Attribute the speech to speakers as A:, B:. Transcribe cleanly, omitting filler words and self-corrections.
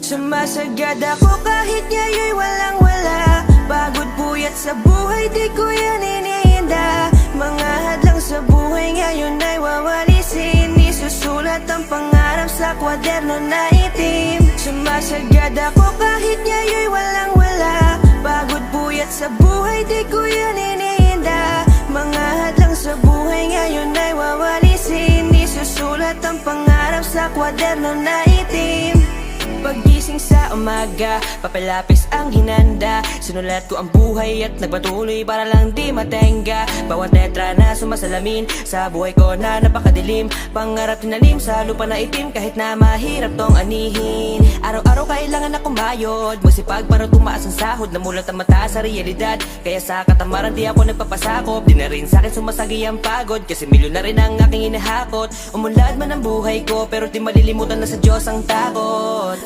A: Sumasagad ako kahit ngayon'y walang wala. Pagod puyat sa buhay, di ko yan iniinda. Mga hadlang sa buhay ngayon ay wawalisin. Isusulat ang pangarap sa kwaderno na itim. Sumasagad ako kahit ngayon'y walang wala. Pagod puyat sa buhay, di ko yan iniinda. Mga hadlang sa buhay ngayon ay wawalisin. Isusulat ang pangarap sa kwaderno na itim. Paggising sa umaga, papelapis ang hinanda. Sinulat ko ang buhay at nagpatuloy para lang di matenga. Bawat letra na sumasalamin sa buhay ko na napakadilim. Pangarap tinalim sa lupa na itim kahit na mahirap tong anihin. Araw-araw kailangan akong bayod, magsipag para tumaas ang sahod. Namulat ang mata sa realidad, kaya sa katamaran di ako nagpapasakop. Di na rin sa'kin sumasagi ang pagod, kasi milyon na rin ang aking inahakot. Umunlad man ang buhay ko, pero di malilimutan na sa Diyos ang takot.